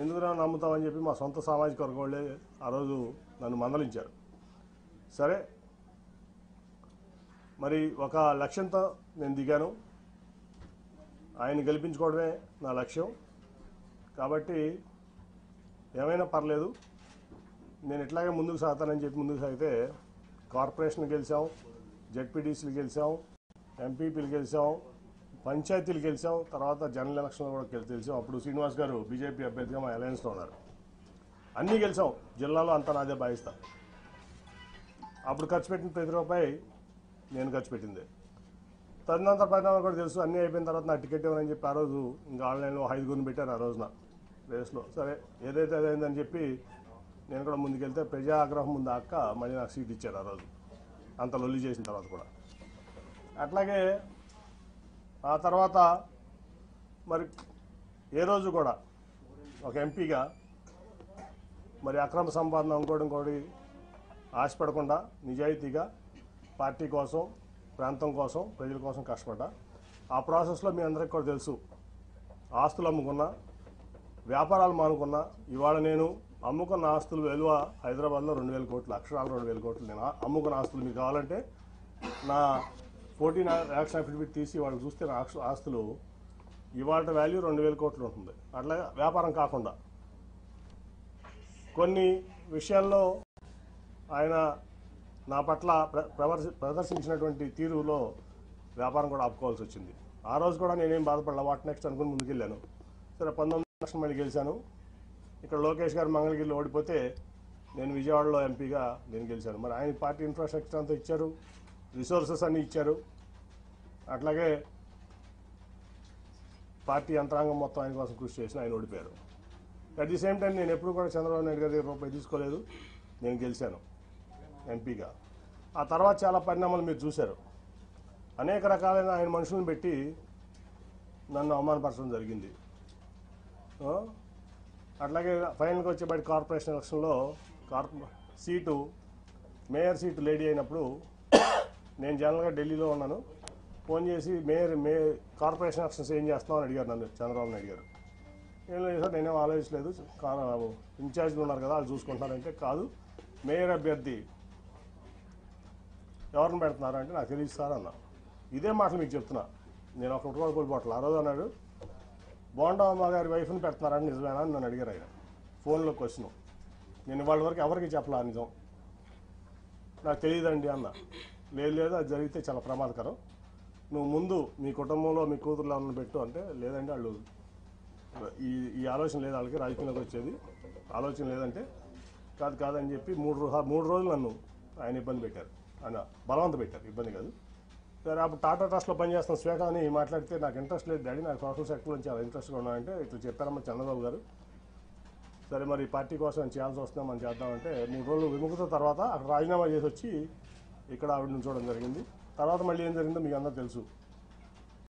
ఎందుకురా నమ్ముతామని చెప్పి మా సొంత సామాజిక వర్గం వాళ్ళే ఆ రోజు నన్ను మందలించారు. సరే మరి ఒక లక్ష్యంతో నేను దిగాను, ఆయన గెలిపించుకోవడమే నా లక్ష్యం. కాబట్టి ఏమైనా పర్లేదు, నేను ఇట్లాగే ముందుకు సాగుతానని చెప్పి ముందుకు సాగితే కార్పొరేషన్ గెలిచాం, జెడ్పీటీసీలు గెలిచాం, ఎంపీపీలు గెలిచాం, పంచాయతీలు గెలిచాం, తర్వాత జనరల్ ఎలక్షన్లో కూడా గెలిచాం. అప్పుడు శ్రీనివాస్ గారు బీజేపీ అభ్యర్థిగా మా అలయన్స్లో ఉన్నారు. అన్నీ గెలిచాం, జిల్లాలో అంతా నాదే భావిస్తా. అప్పుడు ఖర్చు పెట్టిన ప్రతి రూపాయి నేను ఖర్చు పెట్టింది. తదనంతర పరిణామాలు కూడా తెలుసు. అన్నీ అయిపోయిన తర్వాత నాకు టికెట్ ఇవ్వనని చెప్పి ఆ రోజు ఇంకా ఆన్లైన్లో 5 పెట్టారు ఆ రోజున రేస్లో. సరే ఏదైతే అదైందని చెప్పి నేను కూడా ముందుకెళ్తే ప్రజా ఆగ్రహం ముందు అక్క మళ్ళీ నాకు సీట్ ఇచ్చారు ఆ రోజు, అంత లొల్లి చేసిన తర్వాత కూడా. అట్లాగే ఆ తర్వాత మరి ఏ రోజు కూడా ఒక ఎంపీగా మరి అక్రమ సంపాదన ఇంకోటి ఆశపడకుండా నిజాయితీగా పార్టీ కోసం, ప్రాంతం కోసం, ప్రజల కోసం కష్టపడ్డా. ఆ ప్రాసెస్లో మీ అందరికీ కూడా తెలుసు, ఆస్తులు అమ్ముకున్నా, వ్యాపారాలు మానుకున్నా. ఇవాళ నేను అమ్ముకున్న ఆస్తులు విలువ హైదరాబాద్లో 2,000 కోట్లు, అక్షరాలు 2,000 కోట్లు. నేను అమ్ముకున్న ఆస్తులు మీకు కావాలంటే నా 14 యాక్షన్ అఫిడవిట్ తీసి వాళ్ళు చూస్తే నా ఆస్తులు ఇవాళ వాల్యూ 2,000 కోట్లు ఉంటుంది. అట్లా వ్యాపారం కాకుండా కొన్ని విషయాల్లో ఆయన నా పట్ల ప్రదర్శించినటువంటి తీరులో వ్యాపారం కూడా ఆపుకోవాల్సి వచ్చింది. ఆ రోజు కూడా నేనేం బాధపడలే, వాట్ నెక్స్ట్ అనుకుని ముందుకెళ్ళాను. సరే 19 లక్షలు మళ్ళీ గెలిచాను. ఇక్కడ లోకేష్ గారు మంగళగిరిలో ఓడిపోతే నేను విజయవాడలో ఎంపీగా నేను గెలిచాను. మరి ఆయన పార్టీ ఇన్ఫ్రాస్ట్రక్చర్ అంతా ఇచ్చారు, రిసోర్సెస్ అన్నీ ఇచ్చారు. అట్లాగే పార్టీ యంత్రాంగం మొత్తం ఆయన కోసం కృషి చేసిన ఆయన ఓడిపోయారు. అట్ ది సేమ్ టైం నేను ఎప్పుడు కూడా చంద్రబాబు నాయుడు గారి దగ్గర రూపాయి తీసుకోలేదు, నేను గెలిచాను ఎంపీగా. ఆ తర్వాత చాలా పరిణామాలు మీరు చూశారు. అనేక రకాలైన ఆయన మనుషులను పెట్టి నన్ను అవమానపరచడం జరిగింది. అట్లాగే ఫైనల్గా వచ్చేబడి కార్పొరేషన్ ఎలక్షన్లో సీటు, మేయర్ సీటు లేడీ అయినప్పుడు నేను జనరల్గా ఢిల్లీలో ఉన్నాను. ఫోన్ చేసి కార్పొరేషన్ ఎలక్షన్స్ ఏం చేస్తామని అని అడిగారు నన్ను చంద్రబాబు నాయుడు గారు. ఏం లేదు సార్, నేనేం ఆలోచించలేదు, ఇన్ఛార్జ్లు ఉన్నారు కదా వాళ్ళు చూసుకుంటున్నారంటే, కాదు మేయర్ అభ్యర్థి ఎవరిని పెడుతున్నారు అంటే నాకు తెలియదు సార్ అన్నా. ఇదే మాటలు మీకు చెప్తున్నా, నేను ఒకటి కూడా కోల్పోవట్లేదు. ఆ రోజు అన్నాడు బోండమ్మ గారి వైఫ్ని పెడుతున్నారని నిజమేనా అని నన్ను అడిగారు ఆయన ఫోన్లో క్వశ్చన్. నేను వాళ్ళ వరకు ఎవరికి చెప్పలా నిజం, నాకు తెలియదండి అన్న. లేదు అది జరిగితే చాలా ప్రమాదకరం, నువ్వు ముందు మీ కుటుంబంలో మీ కూతుర్లో ఉన్న పెట్టు అంటే, లేదంటే వాళ్ళు ఈ ఆలోచన లేదు, వాళ్ళకి రాజకీయంలోకి వచ్చేది ఆలోచన లేదంటే కాదని చెప్పి 3 రోజులు నన్ను ఆయన ఇబ్బంది పెట్టారు, ఆయన బలవంత పెట్టారు, ఇబ్బంది కాదు. సరే అప్పుడు టాటా ట్రస్ట్లో పనిచేస్తున్న శ్వేత అని మాట్లాడితే నాకు ఇంట్రెస్ట్ లేదు డాడీ, నాకు సోషల్ సెక్టర్ నుంచి చాలా ఇంట్రెస్ట్గా ఉన్నాయంటే ఇట్లా చెప్పారమ్మా చంద్రబాబు గారు. సరే మరి పార్టీ కోసం చేయాల్సి వస్తుందా మనం చేద్దామంటే 3 రోజులు విముఖత తర్వాత అక్కడ రాజీనామా చేసి వచ్చి ఇక్కడ ఆవిడ నుంచోవడం జరిగింది. తర్వాత మళ్ళీ ఏం జరిగిందో మీకు అందరూ తెలుసు.